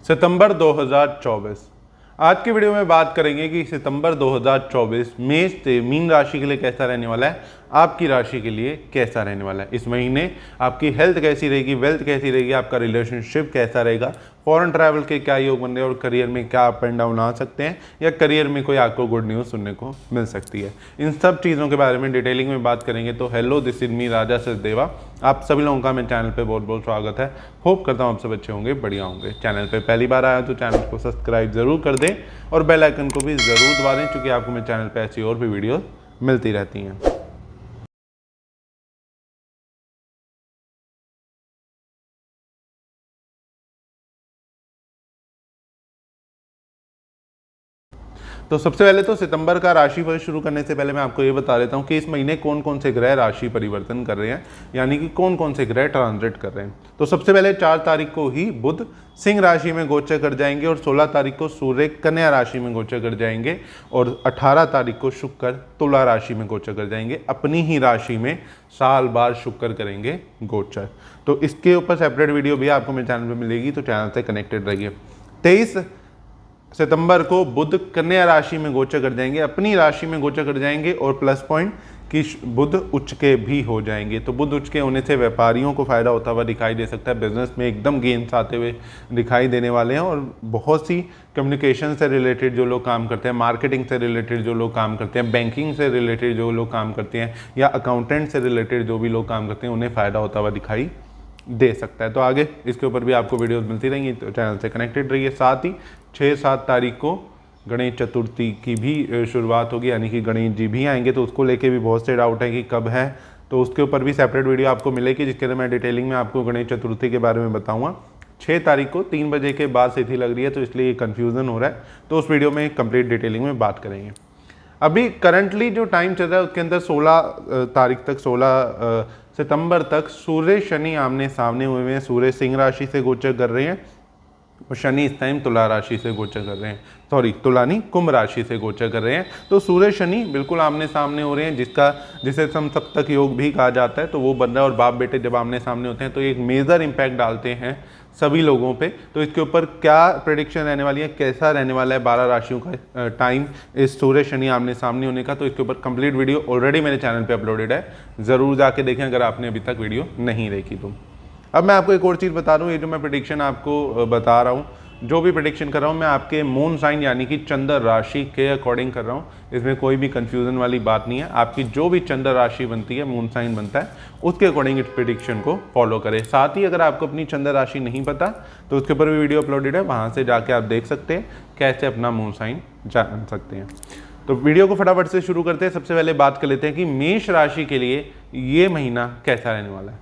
सितंबर 2024। आज की वीडियो में बात करेंगे कि सितंबर 2024 मेष से मीन राशि के लिए कैसा रहने वाला है, आपकी राशि के लिए कैसा रहने वाला है। इस महीने आपकी हेल्थ कैसी रहेगी, वेल्थ कैसी रहेगी, आपका रिलेशनशिप कैसा रहेगा, फॉरेन ट्रैवल के क्या योग बन रहे हैं और करियर में क्या अप एंड डाउन आ सकते हैं या करियर में कोई आपको गुड न्यूज़ सुनने को मिल सकती है। इन सब चीज़ों के बारे में डिटेलिंग में बात करेंगे। तो हेलो, दिस इज मी राजा सचदेवा। आप सभी लोगों का मेरे चैनल पे बहुत बहुत स्वागत है। होप करता हूँ आप सब अच्छे होंगे, बढ़िया होंगे। चैनल पे पहली बार आया तो चैनल को सब्सक्राइब जरूर कर दें और बेल आइकन को भी ज़रूर दबा दें, क्योंकि आपको मेरे चैनल पे ऐसी और भी वीडियो मिलती रहती हैं। तो सबसे पहले तो सितंबर का राशिफल शुरू करने से पहले मैं आपको ये बता देता हूँ कि इस महीने कौन कौन से ग्रह राशि परिवर्तन कर रहे हैं, यानी कि कौन कौन से ग्रह ट्रांजिट कर रहे हैं। तो सबसे पहले 4 तारीख को ही बुध सिंह राशि में गोचर कर जाएंगे और 16 तारीख को सूर्य कन्या राशि में गोचर कर जाएंगे और 18 तारीख को शुक्र तुला राशि में गोचर कर जाएंगे। अपनी ही राशि में साल बार शुक्र करेंगे गोचर। तो इसके ऊपर सेपरेट वीडियो भी आपको मेरे चैनल पर मिलेगी, तो चैनल से कनेक्टेड रहिए। 23 सितंबर को बुध कन्या राशि में गोचर कर जाएंगे, अपनी राशि में गोचर कर जाएंगे और प्लस पॉइंट कि बुध उच्च के भी हो जाएंगे। तो बुध उच्च के होने से व्यापारियों को फायदा होता हुआ दिखाई दे सकता है। बिजनेस में एकदम गेन्स आते हुए दिखाई देने वाले हैं और बहुत सी कम्युनिकेशन से रिलेटेड जो लोग काम करते हैं, मार्केटिंग से रिलेटेड जो लोग काम करते हैं, बैंकिंग से रिलेटेड जो लोग काम करते हैं या अकाउंटेंट से रिलेटेड जो भी लोग काम करते हैं, उन्हें फ़ायदा होता हुआ दिखाई दे सकता है। तो आगे इसके ऊपर भी आपको वीडियोस मिलती रहेंगी, तो चैनल से कनेक्टेड रहिए। साथ ही 6-7 तारीख को गणेश चतुर्थी की भी शुरुआत होगी, यानी कि गणेश जी भी आएंगे। तो उसको लेके भी बहुत से डाउट है कि कब है, तो उसके ऊपर भी सेपरेट वीडियो आपको मिलेगी, जिसके अंदर मैं डिटेलिंग में आपको गणेश चतुर्थी के बारे में बताऊँगा। 6 तारीख को 3 बजे के बाद तिथि लग रही है, तो इसलिए ये कन्फ्यूज़न हो रहा है। तो उस वीडियो में कंप्लीट डिटेलिंग में बात करेंगे। अभी करंटली जो टाइम चल रहा है उसके अंदर 16 तारीख तक, 16 सितंबर तक सूर्य शनि आमने सामने हुए हैं। सूर्य सिंह राशि से गोचर कर रहे हैं और शनि इस टाइम तुला राशि से गोचर कर रहे हैं, सॉरी तुला नहीं, कुंभ राशि से गोचर कर रहे हैं। तो सूर्य शनि बिल्कुल आमने सामने हो रहे हैं, जिसे हम सप्तक योग भी कहा जाता है, तो वो बन रहा है। और बाप बेटे जब आमने सामने होते हैं तो एक मेजर इंपैक्ट डालते हैं सभी लोगों पे। तो इसके ऊपर क्या प्रेडिक्शन रहने वाली है, कैसा रहने वाला है 12 राशियों का टाइम इस सूर्य शनि आमने सामने होने का, तो इसके ऊपर कंप्लीट वीडियो ऑलरेडी मेरे चैनल पे अपलोडेड है, ज़रूर जाके देखें अगर आपने अभी तक वीडियो नहीं देखी तो। अब मैं आपको एक और चीज़ बता दूं, ये जो मैं प्रेडिक्शन आपको बता रहा हूँ, जो भी प्रेडिक्शन कर रहा हूँ, मैं आपके मून साइन यानी कि चंद्र राशि के अकॉर्डिंग कर रहा हूँ। इसमें कोई भी कंफ्यूजन वाली बात नहीं है। आपकी जो भी चंद्र राशि बनती है, मून साइन बनता है, उसके अकॉर्डिंग इस प्रेडिक्शन को फॉलो करें। साथ ही अगर आपको अपनी चंद्र राशि नहीं पता तो उसके ऊपर भी वीडियो अपलोडेड है, वहाँ से जाके आप देख सकते हैं कैसे अपना मून साइन जान सकते हैं। तो वीडियो को फटाफट से शुरू करते हैं। सबसे पहले बात कर लेते हैं कि मेष राशि के लिए ये महीना कैसा रहने वाला है।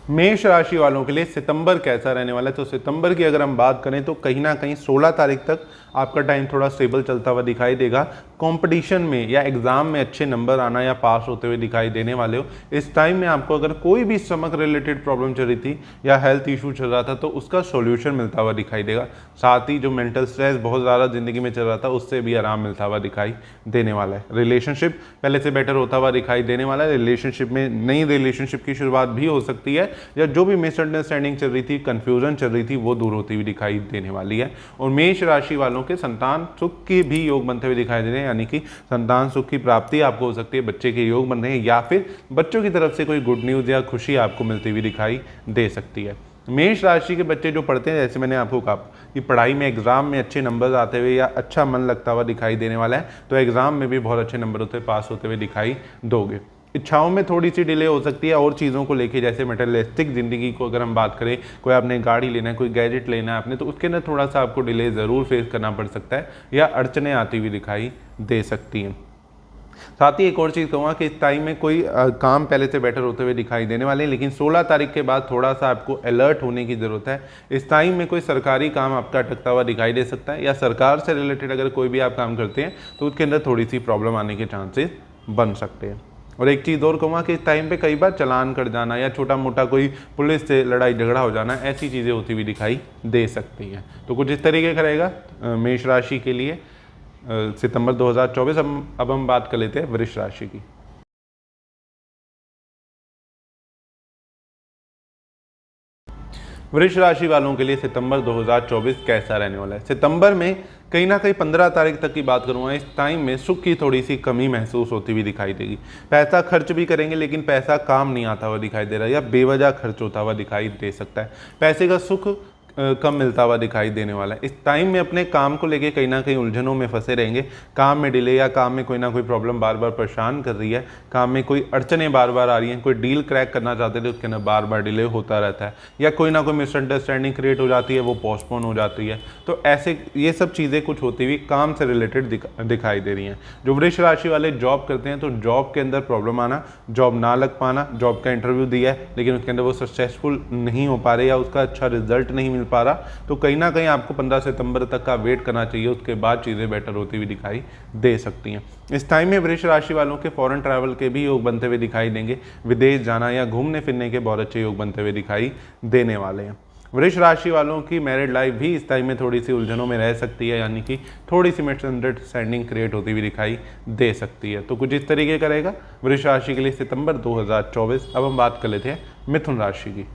मेष राशि वालों के लिए सितंबर कैसा रहने वाला है। तो सितंबर की अगर हम बात करें तो कहीं ना कहीं 16 तारीख तक आपका टाइम थोड़ा स्टेबल चलता हुआ दिखाई देगा। कंपटीशन में या एग्जाम में अच्छे नंबर आना या पास होते हुए दिखाई देने वाले हो। इस टाइम में आपको अगर कोई भी स्टमक रिलेटेड प्रॉब्लम चल रही थी या हेल्थ इशू चल रहा था तो उसका सोल्यूशन मिलता हुआ दिखाई देगा। साथ ही जो मेंटल स्ट्रेस बहुत ज़्यादा जिंदगी में चल रहा था उससे भी आराम मिलता हुआ दिखाई देने वाला है। रिलेशनशिप पहले से बेटर होता हुआ दिखाई देने वाला है। रिलेशनशिप में नई रिलेशनशिप की शुरुआत भी हो सकती है या जो भी मिसअंडरस्टैंडिंग चल रही थी, कंफ्यूजन चल रही थी, वो दूर होती हुई दिखाई देने वाली है। और मेष राशि वालों के संतान सुख के भी योग बनते हुए दिखाई दे रहे हैं, यानी कि संतान सुख की प्राप्ति आपको हो सकती है, बच्चे के योग बन रहे हैं या फिर बच्चों की तरफ से कोई गुड न्यूज़ या खुशी आपको मिलती हुई दिखाई दे सकती है। मेष राशि के बच्चे जो पढ़ते हैं, जैसे मैंने आपको कहा कि पढ़ाई में एग्जाम में अच्छे नंबर्स आते हुए या अच्छा मन लगता हुआ दिखाई देने वाला है, तो एग्जाम में भी बहुत अच्छे नंबर होते पास होते हुए दिखाई दोगे। इच्छाओं में थोड़ी सी डिले हो सकती है और चीज़ों को लेके, जैसे मटेरियलिस्टिक ज़िंदगी को अगर हम बात करें, कोई आपने गाड़ी लेना है, कोई गैजेट लेना है आपने, तो उसके अंदर थोड़ा सा आपको डिले ज़रूर फेस करना पड़ सकता है या अड़चने आती हुई दिखाई दे सकती हैं। साथ ही एक और चीज़ कहूँगा कि इस टाइम में कोई काम पहले से बेटर होते हुए दिखाई देने वाले हैं, लेकिन 16 तारीख के बाद थोड़ा सा आपको अलर्ट होने की ज़रूरत है। इस टाइम में कोई सरकारी काम आपका अटकता हुआ दिखाई दे सकता है या सरकार से रिलेटेड अगर कोई भी आप काम करते हैं तो उसके अंदर थोड़ी सी प्रॉब्लम आने के चांसेस बन सकते हैं। और एक चीज़ और कहूँगा कि इस टाइम पे कई बार चालान कट जाना या छोटा मोटा कोई पुलिस से लड़ाई झगड़ा हो जाना, ऐसी चीज़ें होती हुई दिखाई दे सकती हैं। तो कुछ इस तरीके का रहेगा मेष राशि के लिए सितंबर 2024। अब हम बात कर लेते हैं वृष राशि की। वृष राशि वालों के लिए सितंबर 2024 कैसा रहने वाला है। सितंबर में कहीं ना कहीं 15 तारीख तक की बात करूंगा, इस टाइम में सुख की थोड़ी सी कमी महसूस होती हुई दिखाई देगी। पैसा खर्च भी करेंगे लेकिन पैसा काम नहीं आता हुआ दिखाई दे रहा है या बेवजह खर्च होता हुआ दिखाई दे सकता है। पैसे का सुख कम मिलता हुआ दिखाई देने वाला है। इस टाइम में अपने काम को लेके कहीं ना कहीं उलझनों में फंसे रहेंगे। काम में डिले या काम में कोई ना कोई प्रॉब्लम बार बार परेशान कर रही है, काम में कोई अड़चनें बार बार आ रही हैं, कोई डील क्रैक करना चाहते थे उसके अंदर बार बार डिले होता रहता है, या कोई ना कोई मिसअंडरस्टैंडिंग क्रिएट हो जाती है, वो पोस्टपोन हो जाती है। तो ऐसे ये सब चीज़ें कुछ होती हुई काम से रिलेटेड दिखाई दे रही हैं। जो वृष राशि वाले जॉब करते हैं तो जॉब के अंदर प्रॉब्लम आना, जॉब ना लग पाना, जॉब का इंटरव्यू दिया है लेकिन उसके अंदर वो सक्सेसफुल नहीं हो पा रहे या उसका अच्छा रिजल्ट नहीं मिल पा रहा, तो कहीं ना कहीं आपको 15 सितंबर तक का वेट करना चाहिए। उसके बाद चीज़ें बेटर होती हुई दिखाई दे सकती हैं। इस टाइम में वृष राशि वालों के फॉरेन ट्रैवल के भी योग बनते हुए दिखाई देंगे। विदेश जाना या घूमने फिरने के बहुत अच्छे योग बनते हुए दिखाई देने वाले हैं। वृष राशि वालों की मैरिड लाइफ भी इस टाइम में थोड़ी सी उलझनों में रह सकती है, यानी कि थोड़ी सी मिसअंडरस्टैंडिंग क्रिएट होती हुई दिखाई दे सकती है। तो कुछ इस तरीके का रहेगा वृष राशि के लिए सितंबर 2024। अब हम बात कर लेते हैं मिथुन राशि की।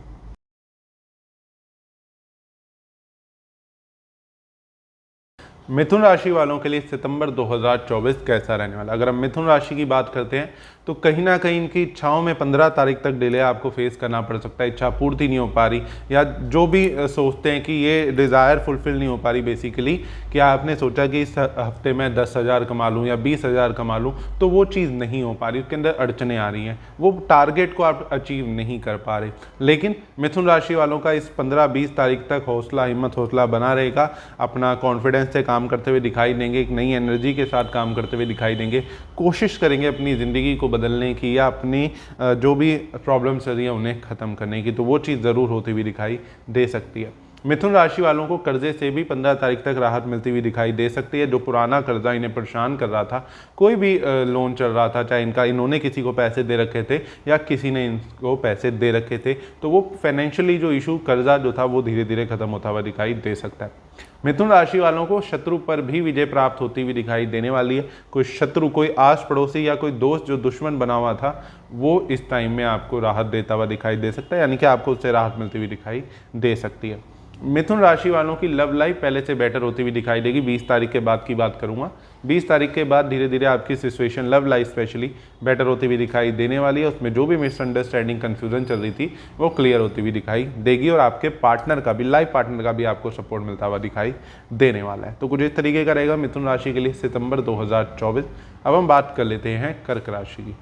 मिथुन राशि वालों के लिए सितंबर 2024 कैसा रहने वाला। अगर हम मिथुन राशि की बात करते हैं तो कहीं ना कहीं इनकी इच्छाओं में 15 तारीख तक डिले आपको फेस करना पड़ सकता है। इच्छा पूर्ति नहीं हो पा रही या जो भी सोचते हैं कि ये डिज़ायर फुलफिल नहीं हो पा रही बेसिकली, कि आपने सोचा कि इस हफ्ते में 10,000 कमा लूँ या 20,000 कमा लूँ, तो वो चीज़ नहीं हो पा रही, उसके अंदर अड़चने आ रही हैं, वो टारगेट को आप अचीव नहीं कर पा रहे। लेकिन मिथुन राशि वालों का इस 15-20 तारीख तक हौसला, हिम्मत, हौसला बना रहेगा। अपना कॉन्फिडेंस से काम करते हुए दिखाई देंगे, एक नई एनर्जी के साथ काम करते हुए दिखाई देंगे। कोशिश करेंगे अपनी ज़िंदगी को बदलने की या अपनी जो भी प्रॉब्लम्स चल रही हैं उन्हें ख़त्म करने की, तो वो चीज़ ज़रूर होती हुई दिखाई दे सकती है। मिथुन राशि वालों को कर्जे से भी 15 तारीख तक राहत मिलती हुई दिखाई दे सकती है। जो पुराना कर्जा इन्हें परेशान कर रहा था, कोई भी लोन चल रहा था, चाहे इन्होंने किसी को पैसे दे रखे थे या किसी ने इनको पैसे दे रखे थे, तो वो फाइनेंशियली जो इशू, कर्जा जो था वो धीरे धीरे खत्म होता हुआ दिखाई दे सकता है। मिथुन राशि वालों को शत्रु पर भी विजय प्राप्त होती हुई दिखाई देने वाली है। कोई शत्रु, कोई आस पड़ोसी या कोई दोस्त जो दुश्मन बना हुआ था, वो इस टाइम में आपको राहत देता हुआ दिखाई दे सकता है, यानी कि आपको उससे राहत मिलती हुई दिखाई दे सकती है। मिथुन राशि वालों की लव लाइफ पहले से बेटर होती हुई दिखाई देगी। 20 तारीख के बाद की बात करूंगा, 20 तारीख के बाद धीरे धीरे आपकी situation love life specially better होती हुई दिखाई देने वाली है। उसमें जो भी मिसअंडरस्टैंडिंग, कन्फ्यूजन चल रही थी वो क्लियर होती हुई दिखाई देगी और आपके पार्टनर का भी, लाइफ पार्टनर का भी आपको सपोर्ट मिलता हुआ दिखाई देने वाला है। तो कुछ इस तरीके का रहेगा मिथुन राशि के लिए सितंबर 2024। अब हम बात कर लेते हैं कर्क राशि की।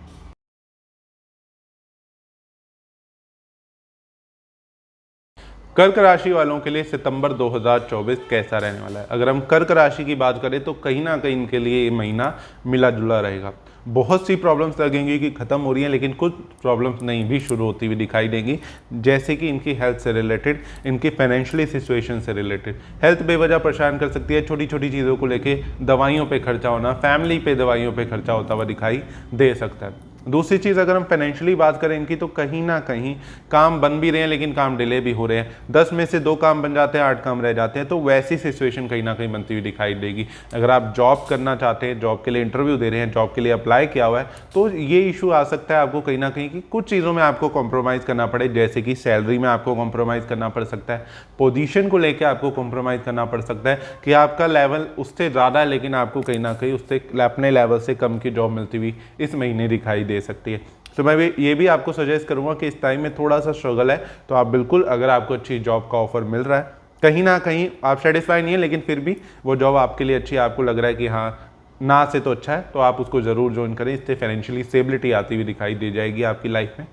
कर्क राशि वालों के लिए सितंबर 2024 कैसा रहने वाला है। अगर हम कर्क राशि की बात करें तो कहीं ना कहीं इनके लिए ये महीना मिला जुला रहेगा। बहुत सी प्रॉब्लम्स लगेंगी कि ख़त्म हो रही हैं, लेकिन कुछ प्रॉब्लम्स नई भी शुरू होती हुई दिखाई देंगी, जैसे कि इनकी हेल्थ से रिलेटेड, इनकी फाइनेंशियली सिचुएशन से रिलेटेड। हेल्थ बेवजह परेशान कर सकती है, छोटी छोटी चीज़ों को लेके दवाइयों पे खर्चा होना, फैमिली पे दवाइयों पे खर्चा होता हुआ दिखाई दे सकता है। दूसरी चीज़, अगर हम फाइनेंशियली बात करें इनकी, तो कहीं ना कहीं काम बन भी रहे हैं लेकिन काम डिले भी हो रहे हैं। 10 में से 2 काम बन जाते हैं, 8 काम रह जाते हैं, तो वैसी सिचुएशन कहीं ना कहीं बनती हुई दिखाई देगी। अगर आप जॉब करना चाहते हैं, जॉब के लिए इंटरव्यू दे रहे हैं, जॉब के लिए अप्लाई किया हुआ है, तो ये इशू आ सकता है आपको कहीं ना कहीं कि कुछ चीज़ों में आपको कॉम्प्रोमाइज़ करना पड़े, जैसे कि सैलरी में आपको कॉम्प्रोमाइज़ करना पड़ सकता है, पोजीशन को लेकर आपको कॉम्प्रोमाइज़ करना पड़ सकता है कि आपका लेवल उससे ज़्यादा है लेकिन आपको कहीं ना कहीं उससे अपने लेवल से कम की जॉब मिलती हुई इस महीने दिखाई दे सकती है। तो मैं ये भी आपको सजेस्ट करूंगा कि इस टाइम में थोड़ा सा स्ट्रगल है, तो आप बिल्कुल, अगर आपको अच्छी जॉब का ऑफर मिल रहा है, कहीं ना कहीं आप सेटिस्फाई नहीं है लेकिन फिर भी वो जॉब आपके लिए अच्छी है, आपको लग रहा है कि हाँ ना से तो अच्छा है, तो आप उसको ज़रूर ज्वाइन करें। इससे फाइनेंशियली स्टेबिलिटी आती हुई दिखाई दे जाएगी आपकी लाइफ में।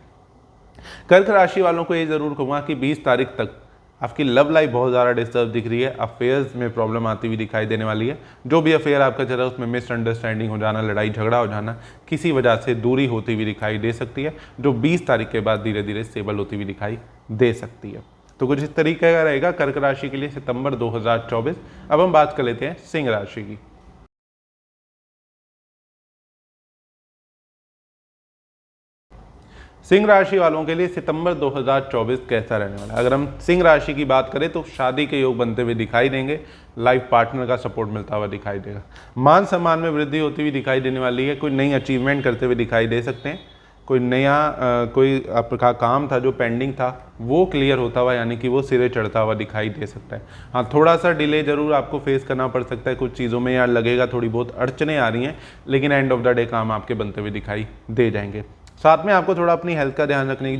कर्क राशि वालों को ये ज़रूर कहूँगा कि 20 तारीख तक आपकी लव लाइफ बहुत ज़्यादा डिस्टर्ब दिख रही है, अफेयर्स में प्रॉब्लम आती हुई दिखाई देने वाली है। जो भी अफेयर आपका चल रहा है उसमें मिसअंडरस्टैंडिंग हो जाना, लड़ाई झगड़ा हो जाना, किसी वजह से दूरी होती हुई दिखाई दे सकती है, जो 20 तारीख के बाद धीरे धीरे स्टेबल होती हुई दिखाई दे सकती है। तो कुछ इस तरीके का रहेगा कर्क राशि के लिए सितंबर 2024। अब हम बात कर लेते हैं सिंह राशि की। सिंह राशि वालों के लिए सितंबर 2024 कैसा रहने वाला है। अगर हम सिंह राशि की बात करें तो शादी के योग बनते हुए दिखाई देंगे, लाइफ पार्टनर का सपोर्ट मिलता हुआ दिखाई देगा, मान सम्मान में वृद्धि होती हुई दिखाई देने वाली है, कोई नई अचीवमेंट करते हुए दिखाई दे सकते हैं, कोई नया कोई आपका काम था जो पेंडिंग था वो क्लियर होता हुआ, यानी कि वो सिरे चढ़ता हुआ दिखाई दे सकता है। हाँ, थोड़ा सा डिले जरूर आपको फेस करना पड़ सकता है कुछ चीज़ों में, या लगेगा थोड़ी बहुत अड़चने आ रही हैं, लेकिन एंड ऑफ द डे काम आपके बनते हुए दिखाई दे जाएंगे। साथ में आपको थोड़ा अपनी हेल्थ का ध्यान रखने की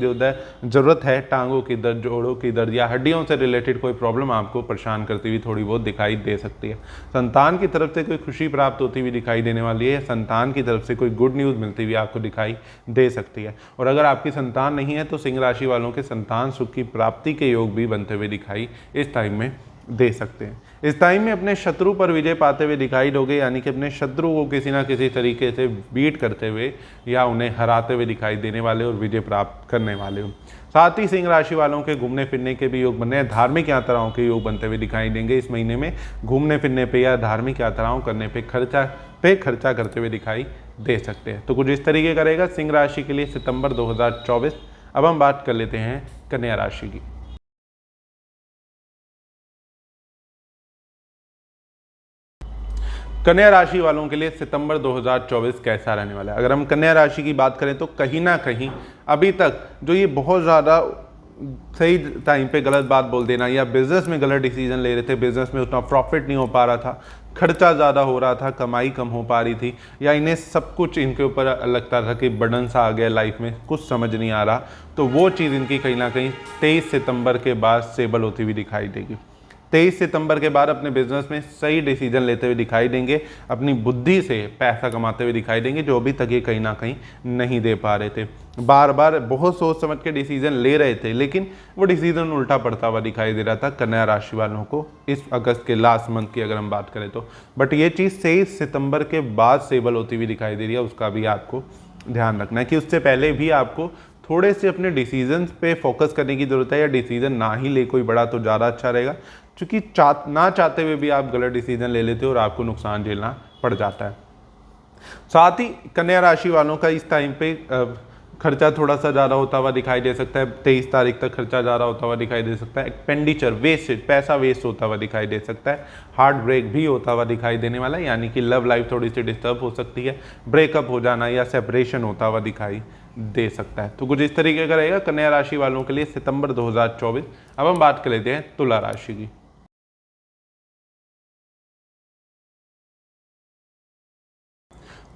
ज़रूरत है। टांगों की दर्द, जोड़ों की दर्द या हड्डियों से रिलेटेड कोई प्रॉब्लम आपको परेशान करती हुई थोड़ी बहुत दिखाई दे सकती है। संतान की तरफ से कोई खुशी प्राप्त होती हुई दिखाई देने वाली है। संतान की तरफ से कोई गुड न्यूज़ मिलती हुई आपको दिखाई दे सकती है। और अगर आपकी संतान नहीं है तो सिंह राशि वालों के संतान सुख की प्राप्ति के योग भी बनते हुए दिखाई इस टाइम में दे सकते हैं। इस टाइम में अपने शत्रु पर विजय पाते हुए दिखाई दोगे, यानी कि अपने शत्रु को किसी ना किसी तरीके से बीट करते हुए या उन्हें हराते हुए दिखाई देने वाले और विजय प्राप्त करने वाले हो। साथ ही सिंह राशि वालों के घूमने फिरने के भी योग बने हैं। धार्मिक यात्राओं के योग बनते हुए दिखाई देंगे इस महीने में। घूमने फिरने पे या धार्मिक यात्राओं करने पे खर्चा करते हुए दिखाई दे सकते हैं। तो कुछ इस तरीके का रहेगा सिंह राशि के लिए सितंबर 2024। अब हम बात कर लेते हैं कन्या राशि की। कन्या राशि वालों के लिए सितंबर 2024 कैसा रहने वाला है। अगर हम कन्या राशि की बात करें तो कहीं ना कहीं अभी तक जो ये बहुत ज़्यादा सही टाइम पे गलत बात बोल देना या बिजनेस में गलत डिसीजन ले रहे थे, बिजनेस में उतना प्रॉफिट नहीं हो पा रहा था, खर्चा ज़्यादा हो रहा था, कमाई कम हो पा रही थी, या इन्हें सब कुछ इनके ऊपर लगता था कि बर्डन सा आ गया लाइफ में, कुछ समझ नहीं आ रहा, तो वो चीज़ इनकी कहीं ना कहीं 23 सितंबर के बाद स्टेबल होती हुई दिखाई देगी। 23 सितंबर के बाद अपने बिजनेस में सही डिसीजन लेते हुए दिखाई देंगे, अपनी बुद्धि से पैसा कमाते हुए दिखाई देंगे, जो अभी तक ये कहीं ना कहीं नहीं दे पा रहे थे। बार बार बहुत सोच समझ के डिसीजन ले रहे थे, लेकिन वो डिसीजन उल्टा पड़ता हुआ दिखाई दे रहा था कन्या राशि वालों को इस अगस्त के लास्ट मंथ की अगर हम बात करें तो। बट ये चीज़ 23 सितंबर के बाद स्टेबल होती हुई दिखाई दे रही है, उसका भी आपको ध्यान रखना है कि उससे पहले भी आपको थोड़े से अपने डिसीजंस पे फोकस करने की ज़रूरत है, या डिसीजन ना ही ले कोई बड़ा तो ज़्यादा अच्छा रहेगा, क्योंकि ना चाहते हुए भी आप गलत डिसीजन ले लेते हो और आपको नुकसान झेलना पड़ जाता है। साथ ही कन्या राशि वालों का इस टाइम पे खर्चा थोड़ा सा ज़्यादा होता हुआ दिखाई दे सकता है। 23 तारीख तक खर्चा ज़्यादा होता हुआ दिखाई दे सकता है। एक्सपेंडिचर वेस्टेज, पैसा वेस्ट होता हुआ दिखाई दे सकता है। हार्ट ब्रेक भी होता हुआ दिखाई देने वाला है, यानी कि लव लाइफ थोड़ी सी डिस्टर्ब हो सकती है, ब्रेकअप हो जाना या सेपरेशन होता हुआ दिखाई दे सकता है। तो कुछ इस तरीके का रहेगा कन्या राशि वालों के लिए सितंबर 2024। अब हम बात कर लेते हैं तुला राशि की।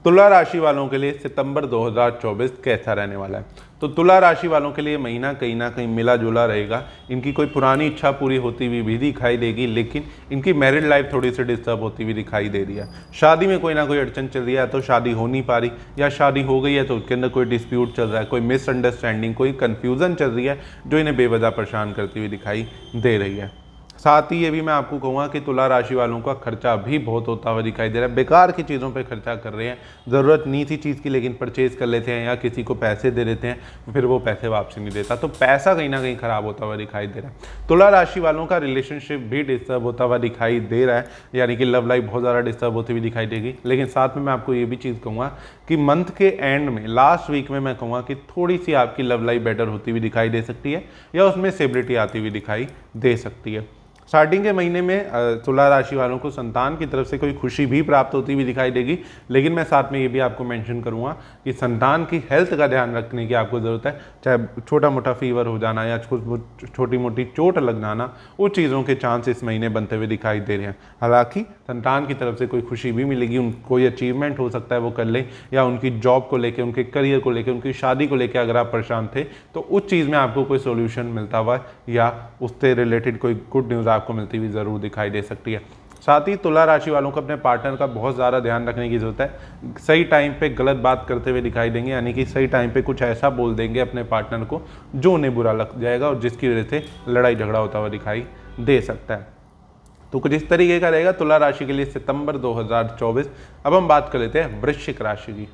तुला राशि वालों के लिए सितंबर 2024 कैसा रहने वाला है। तो तुला राशि वालों के लिए महीना कहीं ना कहीं मिला जुला रहेगा। इनकी कोई पुरानी इच्छा पूरी होती हुई भी दिखाई देगी, लेकिन इनकी मैरिड लाइफ थोड़ी सी डिस्टर्ब होती हुई दिखाई दे रही है। शादी में कोई ना कोई अड़चन चल रही है, तो शादी हो नहीं पा रही, या शादी हो गई है तो उसके अंदर कोई डिस्प्यूट चल रहा है, कोई मिसअंडरस्टैंडिंग, कोई कन्फ्यूज़न चल रही है जो इन्हें बेवजह परेशान करती हुई दिखाई दे रही है। साथ ही ये भी मैं आपको कहूँगा कि तुला राशि वालों का खर्चा भी बहुत होता हुआ दिखाई दे रहा है। बेकार की चीज़ों पे खर्चा कर रहे हैं, ज़रूरत नहीं थी चीज़ की लेकिन परचेज़ कर लेते हैं, या किसी को पैसे दे देते हैं फिर वो पैसे वापसी नहीं देता, तो पैसा कहीं ना कहीं ख़राब होता हुआ दिखाई दे रहा है। तुला राशि वालों का रिलेशनशिप भी डिस्टर्ब होता हुआ दिखाई दे रहा है, यानी कि लव लाइफ बहुत ज़्यादा डिस्टर्ब होती हुई दिखाई देगी। लेकिन साथ में मैं आपको ये भी चीज़ कहूँगा कि मंथ के एंड में, लास्ट वीक में मैं कहूँगा कि थोड़ी सी आपकी लव लाइफ बेटर होती हुई दिखाई दे सकती है, या उसमें स्टेबिलिटी आती हुई दिखाई दे सकती है। स्टार्टिंग के महीने में तुला राशि वालों को संतान की तरफ से कोई खुशी भी प्राप्त होती हुई दिखाई देगी, लेकिन मैं साथ में ये भी आपको मेंशन करूंगा कि संतान की हेल्थ का ध्यान रखने की आपको ज़रूरत है। चाहे छोटा मोटा फीवर हो जाना या छोटी मोटी चोट लग जाना, वो चीज़ों के चांस इस महीने बनते हुए दिखाई दे रहे हैं। हालांकि संतान की तरफ से कोई खुशी भी मिलेगी, कोई अचीवमेंट हो सकता है वो कर लें, या उनकी जॉब को लेकर, उनके करियर को लेकर, उनकी शादी को लेकर अगर आप परेशान थे तो उस चीज़ में आपको कोई सोल्यूशन मिलता हुआ या उससे रिलेटेड कोई गुड न्यूज़ आपको मिलती हुई ज़रूर दिखाई दे सकती है। साथ ही तुला राशि वालों को अपने पार्टनर का बहुत ज़्यादा ध्यान रखने की ज़रूरत है। सही टाइम पे गलत बात करते हुए दिखाई देंगे, यानी कि सही टाइम पे कुछ ऐसा बोल देंगे अपने पार्टनर को जो उन्हें बुरा लग जाएगा और जिसकी वजह से लड़ाई झगड़ा होता हुआ दिखाई दे सकता है। तो कुछ इस तरीके का रहेगा तुला राशि के लिए सितंबर 2024। अब हम बात कर लेते हैं वृश्चिक राशि की।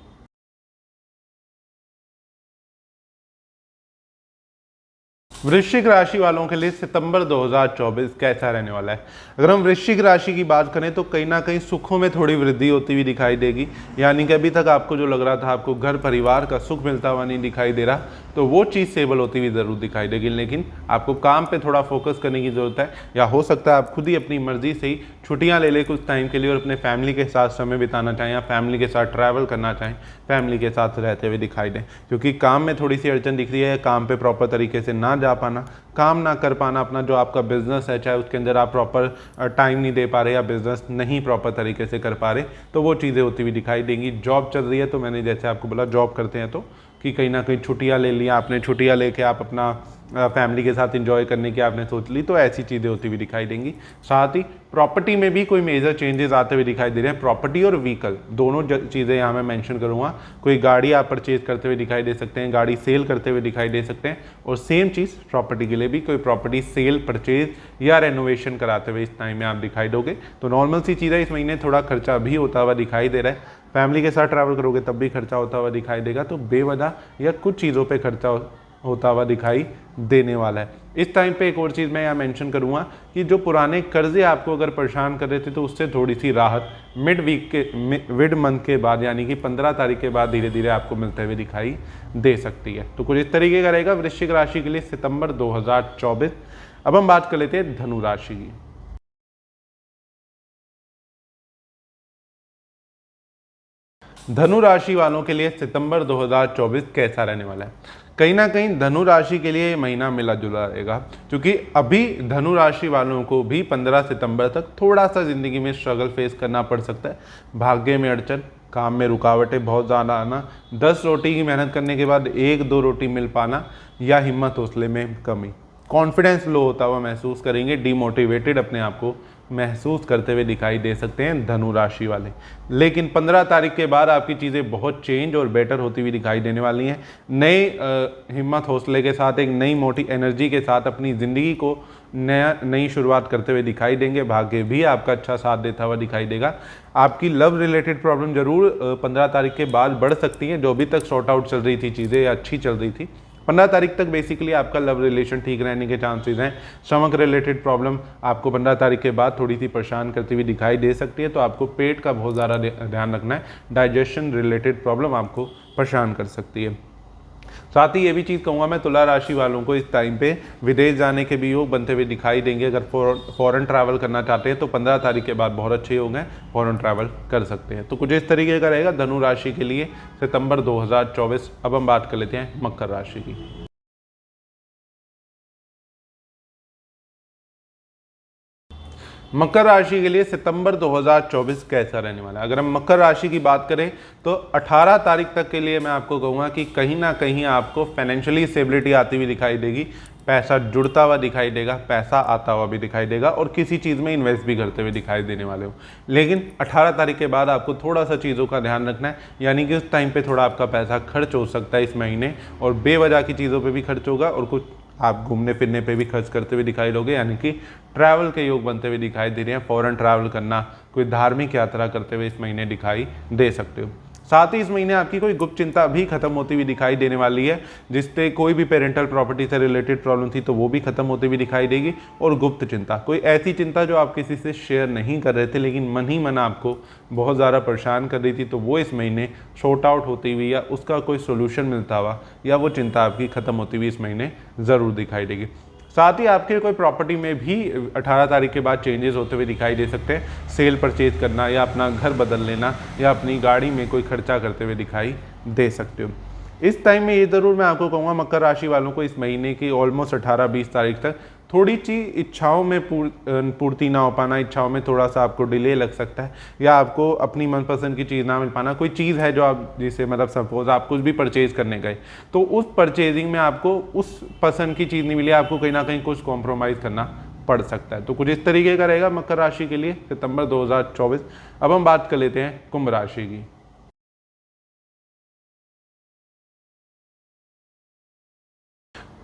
वृश्चिक राशि वालों के लिए सितंबर 2024 कैसा रहने वाला है। अगर हम वृश्चिक राशि की बात करें तो कहीं ना कहीं सुखों में थोड़ी वृद्धि होती हुई दिखाई देगी। यानी कि अभी तक आपको जो लग रहा था आपको घर परिवार का सुख मिलता हुआ नहीं दिखाई दे रहा, तो वो चीज़ स्टेबल होती हुई ज़रूर दिखाई देगी। लेकिन आपको काम पे थोड़ा फोकस करने की ज़रूरत है, या हो सकता है आप खुद ही अपनी मर्जी से ही छुट्टियाँ ले लें कुछ टाइम के लिए और अपने फैमिली के साथ समय बिताना चाहें या फैमिली के साथ ट्रैवल करना चाहें, फैमिली के साथ रहते हुए दिखाई दें। क्योंकि काम में थोड़ी सी अड़चन दिख रही है, काम पे प्रॉपर तरीके से ना जा पाना, काम ना कर पाना, अपना जो आपका बिजनेस है चाहे उसके अंदर आप प्रॉपर टाइम नहीं दे पा रहे या बिजनेस नहीं प्रॉपर तरीके से कर पा रहे, तो वो चीज़ें होती हुई दिखाई देंगी। जॉब चल रही है तो मैंने जैसे आपको बोला जॉब करते हैं तो कि कहीं ना कहीं छुट्टियां ले लिया आपने, छुट्टियां लेके आप अपना फैमिली के साथ एंजॉय करने की आपने सोच ली, तो ऐसी चीज़ें होती हुई दिखाई देंगी। साथ ही प्रॉपर्टी में भी कोई मेजर चेंजेस आते हुए दिखाई दे रहे हैं। प्रॉपर्टी और व्हीकल दोनों चीज़ें यहाँ मैं मेंशन करूँगा। कोई गाड़ी आप परचेज करते हुए दिखाई दे सकते हैं, गाड़ी सेल करते हुए दिखाई दे सकते हैं, और सेम चीज़ प्रॉपर्टी के लिए भी कोई प्रॉपर्टी सेल, परचेज या रेनोवेशन कराते हुए इस टाइम में आप दिखाई दोगे। तो नॉर्मल सी चीज़ है, इस महीने थोड़ा खर्चा भी होता हुआ दिखाई दे रहा है। फैमिली के साथ ट्रैवल करोगे तब भी खर्चा होता हुआ दिखाई देगा, तो बेवजह या कुछ चीज़ों पे खर्चा होता हुआ दिखाई देने वाला है। इस टाइम पे एक और चीज़ मैं यहाँ मेंशन करूँगा कि जो पुराने कर्जे आपको अगर परेशान कर रहे थे तो उससे थोड़ी सी राहत मिड मंथ के बाद यानी कि 15 तारीख के बाद धीरे धीरे आपको मिलते हुए दिखाई दे सकती है। तो कुछ इस तरीके का रहेगा वृश्चिक राशि के लिए सितंबर 2024। अब हम बात कर लेते हैं धनु राशि की। धनु राशि वालों के लिए सितंबर 2024 कैसा रहने वाला है। कहीं ना कहीं धनु राशि के लिए महीना मिला जुला रहेगा, क्योंकि अभी धनु राशि वालों को भी 15 सितंबर तक थोड़ा सा ज़िंदगी में स्ट्रगल फेस करना पड़ सकता है। भाग्य में अड़चन, काम में रुकावटें बहुत ज़्यादा आना, 10 रोटी की मेहनत करने के बाद 1-2 रोटी मिल पाना, या हिम्मत हौसले में कमी, कॉन्फिडेंस लो होता हुआ महसूस करेंगे, डीमोटिवेटेड अपने आप को महसूस करते हुए दिखाई दे सकते हैं धनु राशि वाले। लेकिन 15 तारीख के बाद आपकी चीज़ें बहुत चेंज और बेटर होती हुई दिखाई देने वाली हैं। नए हिम्मत हौसले के साथ, एक नई मोटी एनर्जी के साथ अपनी ज़िंदगी को नई शुरुआत करते हुए दिखाई देंगे। भाग्य भी आपका अच्छा साथ देता हुआ दिखाई देगा। आपकी लव रिलेटेड प्रॉब्लम जरूर 15 तारीख के बाद बढ़ सकती है। जो अभी तक सॉर्ट आउट चल रही थी चीज़ें या अच्छी चल रही थी, 15 तारीख तक बेसिकली आपका लव रिलेशन ठीक रहने के चांसेस हैं। स्टमक रिलेटेड प्रॉब्लम आपको 15 तारीख के बाद थोड़ी सी परेशान करती हुई दिखाई दे सकती है, तो आपको पेट का बहुत ज़्यादा ध्यान रखना है। डाइजेशन रिलेटेड प्रॉब्लम आपको परेशान कर सकती है। साथ ही ये भी चीज़ कहूँगा मैं, तुला राशि वालों को इस टाइम पे विदेश जाने के भी योग बनते हुए दिखाई देंगे। अगर फॉरेन ट्रैवल करना चाहते हैं तो 15 तारीख के बाद बहुत अच्छे योग हैं, फॉरेन ट्रैवल कर सकते हैं। तो कुछ इस तरीके का रहेगा धनु राशि के लिए सितंबर 2024। अब हम बात कर लेते हैं मकर राशि की। मकर राशि के लिए सितंबर 2024 कैसा रहने वाला है। अगर हम मकर राशि की बात करें तो 18 तारीख तक के लिए मैं आपको कहूँगा कि कहीं ना कहीं आपको फाइनेंशियली स्टेबिलिटी आती हुई दिखाई देगी, पैसा जुड़ता हुआ दिखाई देगा, पैसा आता हुआ भी दिखाई देगा, और किसी चीज़ में इन्वेस्ट भी करते हुए दिखाई देने वाले हो। लेकिन 18 तारीख के बाद आपको थोड़ा सा चीज़ों का ध्यान रखना है, यानी कि उस टाइम पे थोड़ा आपका पैसा खर्च हो सकता है इस महीने, और बेवजह की चीज़ों पे भी खर्च होगा, और कुछ आप घूमने फिरने पे भी खर्च करते हुए दिखाई दोगे, यानी कि ट्रैवल के योग बनते हुए दिखाई दे रहे हैं। फॉरेन ट्रैवल करना, कोई धार्मिक यात्रा करते हुए इस महीने दिखाई दे सकते हो। साथ ही इस महीने आपकी कोई गुप्त चिंता भी खत्म होती हुई दिखाई देने वाली है, जिससे कोई भी पेरेंटल प्रॉपर्टी से रिलेटेड प्रॉब्लम थी तो वो भी खत्म होती हुई दिखाई देगी। और गुप्त चिंता, कोई ऐसी चिंता जो आप किसी से शेयर नहीं कर रहे थे लेकिन मन ही मन आपको बहुत ज़्यादा परेशान कर रही थी, तो वो इस महीने शॉर्ट आउट होती हुई या उसका कोई सोल्यूशन मिलता हुआ या वो चिंता आपकी खत्म होती हुई इस महीने ज़रूर दिखाई देगी। साथ ही आपके कोई प्रॉपर्टी में भी 18 तारीख के बाद चेंजेस होते हुए दिखाई दे सकते हैं। सेल परचेज करना या अपना घर बदल लेना या अपनी गाड़ी में कोई खर्चा करते हुए दिखाई दे सकते हो। इस टाइम में ये ज़रूर मैं आपको कहूँगा मकर राशि वालों को इस महीने की ऑलमोस्ट 18-20 तारीख तक थोड़ी सी इच्छाओं में पूर्ति ना हो पाना, इच्छाओं में थोड़ा सा आपको डिले लग सकता है, या आपको अपनी मनपसंद की चीज़ ना मिल पाना। कोई चीज़ है जो आप जिसे मतलब सपोज आप कुछ भी परचेज करने गए तो उस परचेजिंग में आपको उस पसंद की चीज़ नहीं मिली, आपको कहीं ना कहीं कुछ कॉम्प्रोमाइज़ करना पड़ सकता है। तो कुछ इस तरीके का रहेगा मकर राशि के लिए सितंबर 2024। अब हम बात कर लेते हैं कुंभ राशि की।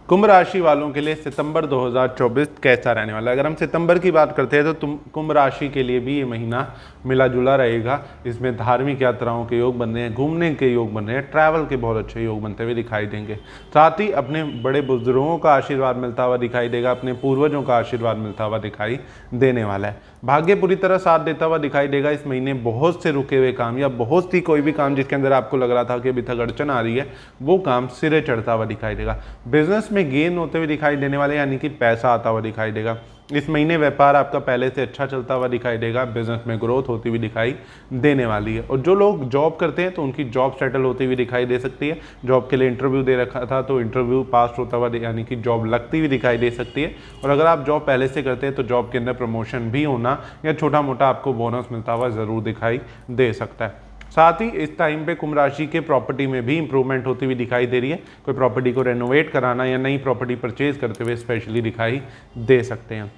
कुंभ राशि वालों के लिए सितंबर 2024 कैसा रहने वाला है। अगर हम सितंबर की बात करते हैं तो कुंभ राशि के लिए भी ये महीना मिला जुला रहेगा। इसमें धार्मिक यात्राओं के योग बन रहे हैं, घूमने के योग बन रहे हैं, ट्रैवल के बहुत अच्छे योग बनते हुए दिखाई देंगे। साथ ही अपने बड़े बुजुर्गों का आशीर्वाद मिलता हुआ दिखाई देगा, अपने पूर्वजों का आशीर्वाद मिलता हुआ दिखाई देने वाला है। भाग्य पूरी तरह साथ देता हुआ दिखाई देगा। इस महीने बहुत से रुके हुए काम या बहुत सी कोई भी काम जिसके अंदर आपको लग रहा था कि अभी तक अड़चन आ रही है, वो काम सिरे चढ़ता हुआ दिखाई देगा। बिजनेस में गेन होते हुए दिखाई देने वाले, यानी कि पैसा आता हुआ दिखाई देगा। इस महीने व्यापार आपका पहले से अच्छा चलता हुआ दिखाई देगा। बिजनेस में ग्रोथ होती हुई दिखाई देने वाली है। और जो लोग जॉब करते हैं तो उनकी जॉब सेटल होती हुई दिखाई दे सकती है। जॉब के लिए इंटरव्यू दे रखा था तो इंटरव्यू पास होता हुआ, यानी कि जॉब लगती हुई दिखाई दे सकती है। और अगर आप जॉब पहले से करते हैं तो जॉब के अंदर प्रमोशन भी होना या छोटा मोटा आपको बोनस मिलता हुआ ज़रूर दिखाई दे सकता है। साथ ही इस टाइम पे कुंभ राशि के प्रॉपर्टी में भी इंप्रूवमेंट होती हुई दिखाई दे रही है। कोई प्रॉपर्टी को रेनोवेट कराना या नई प्रॉपर्टी परचेज करते हुए स्पेशली दिखाई दे सकते हैं।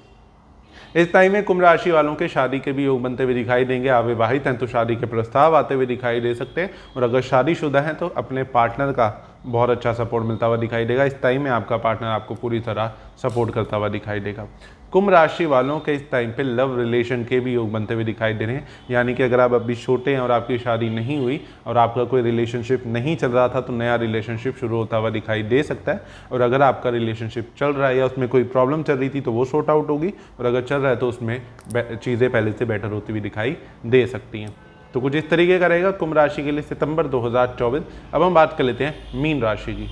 इस टाइम में कुंभ राशि वालों के शादी के भी योग बनते हुए दिखाई देंगे। अविवाहित हैं तो शादी के प्रस्ताव आते हुए दिखाई दे सकते हैं। और अगर शादीशुदा हैं तो अपने पार्टनर का बहुत अच्छा सपोर्ट मिलता हुआ दिखाई देगा। इस टाइम में आपका पार्टनर आपको पूरी तरह सपोर्ट करता हुआ दिखाई देगा। कुंभ राशि वालों के इस टाइम पे लव रिलेशन के भी योग बनते हुए दिखाई दे रहे हैं। यानी कि अगर आप अभी छोटे हैं और आपकी शादी नहीं हुई और आपका कोई रिलेशनशिप नहीं चल रहा था तो नया रिलेशनशिप शुरू होता हुआ दिखाई दे सकता है। और अगर आपका रिलेशनशिप चल रहा है या उसमें कोई प्रॉब्लम चल रही थी तो वो सॉर्ट आउट होगी। और अगर चल रहा है तो उसमें चीज़ें पहले से बेटर होती हुई दिखाई दे सकती हैं। तो कुछ इस तरीके का रहेगा कुंभ राशि के लिए सितंबर 2024। अब हम बात कर लेते हैं मीन राशि की।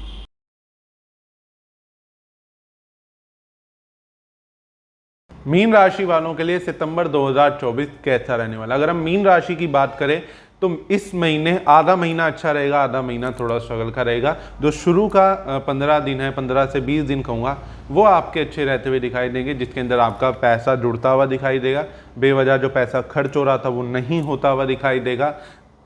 मीन राशि वालों के लिए सितंबर 2024 कैसा रहने वाला। अगर हम मीन राशि की बात करें तो इस महीने आधा महीना अच्छा रहेगा, आधा महीना थोड़ा स्ट्रगल का रहेगा। जो शुरू का 15 दिन है, 15 से 20 दिन कहूँगा, वो आपके अच्छे रहते हुए दिखाई देंगे, जिसके अंदर आपका पैसा जुड़ता हुआ दिखाई देगा। बेवजह जो पैसा खर्च हो रहा था वो नहीं होता हुआ दिखाई देगा।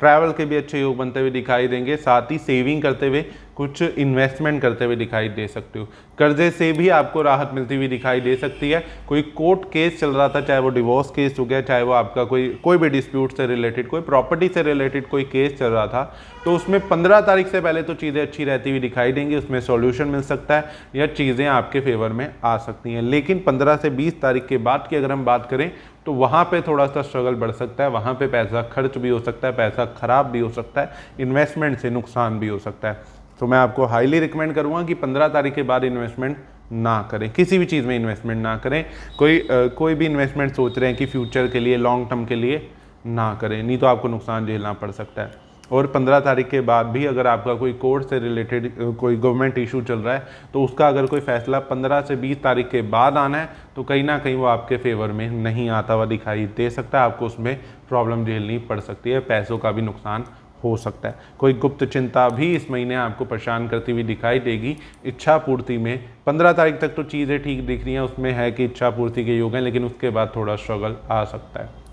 ट्रैवल के भी अच्छे योग बनते हुए दिखाई देंगे। साथ ही सेविंग करते हुए, कुछ इन्वेस्टमेंट करते हुए दिखाई दे सकते हो। कर्जे से भी आपको राहत मिलती हुई दिखाई दे सकती है। कोई कोर्ट केस चल रहा था, चाहे वो डिवोर्स केस हो गया, चाहे वो आपका कोई भी डिस्प्यूट से रिलेटेड, कोई प्रॉपर्टी से रिलेटेड कोई केस चल रहा था, तो उसमें 15 तारीख से पहले तो चीज़ें अच्छी रहती हुई दिखाई देंगी। उसमें सॉल्यूशन मिल सकता है या चीज़ें आपके फेवर में आ सकती हैं। लेकिन 15 से 20 तारीख के बाद की अगर हम बात करें तो वहाँ पे थोड़ा सा स्ट्रगल बढ़ सकता है। वहाँ पे पैसा खर्च भी हो सकता है, पैसा खराब भी हो सकता है, इन्वेस्टमेंट से नुकसान भी हो सकता है। तो मैं आपको हाईली रिकमेंड करूँगा कि 15 तारीख के बाद इन्वेस्टमेंट ना करें, किसी भी चीज़ में इन्वेस्टमेंट ना करें। कोई भी इन्वेस्टमेंट सोच रहे हैं कि फ्यूचर के लिए, लॉन्ग टर्म के लिए, ना करें, नहीं तो आपको नुकसान झेलना पड़ सकता है। और 15 तारीख के बाद भी अगर आपका कोई कोर्ट से रिलेटेड कोई गवर्नमेंट इशू चल रहा है तो उसका अगर कोई फैसला 15 से 20 तारीख के बाद आना है तो कहीं ना कहीं वो आपके फेवर में नहीं आता हुआ दिखाई दे सकता है। आपको उसमें प्रॉब्लम झेलनी पड़ सकती है, पैसों का भी नुकसान हो सकता है। कोई गुप्त चिंता भी इस महीने आपको परेशान करती हुई दिखाई देगी। इच्छा पूर्ति में 15 तारीख तक तो चीज़ें ठीक दिख रही हैं, उसमें है कि इच्छा पूर्ति के योग हैं, लेकिन उसके बाद थोड़ा स्ट्रगल आ सकता है।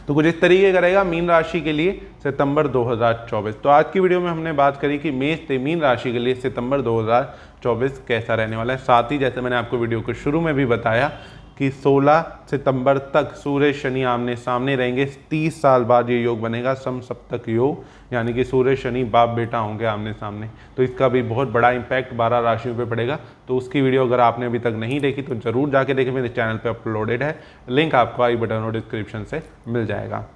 तो कुछ इस तरीके का रहेगा मीन राशि के लिए सितंबर 2024। तो आज की वीडियो में हमने बात करी कि मेष से मीन राशि के लिए सितंबर 2024 कैसा रहने वाला है। साथ ही जैसे मैंने आपको वीडियो के शुरू में भी बताया कि 16 सितंबर तक सूर्य शनि आमने सामने रहेंगे। 30 साल बाद ये योग बनेगा समसप्तक योग, यानी कि सूर्य शनि बाप बेटा होंगे आमने सामने। तो इसका भी बहुत बड़ा इम्पैक्ट 12 राशियों पे पड़ेगा। तो उसकी वीडियो अगर आपने अभी तक नहीं देखी तो जरूर जाके देखें, मेरे चैनल पे अपलोडेड है, लिंक आपको आई बटन और डिस्क्रिप्शन से मिल जाएगा।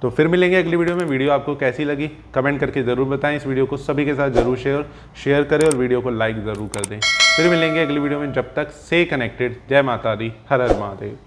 तो फिर मिलेंगे अगली वीडियो में। वीडियो आपको कैसी लगी कमेंट करके ज़रूर बताएं। इस वीडियो को सभी के साथ जरूर शेयर करें और वीडियो को लाइक ज़रूर कर दें। फिर मिलेंगे अगली वीडियो में, जब तक से कनेक्टेड। जय माता दी, हर हर महादेव।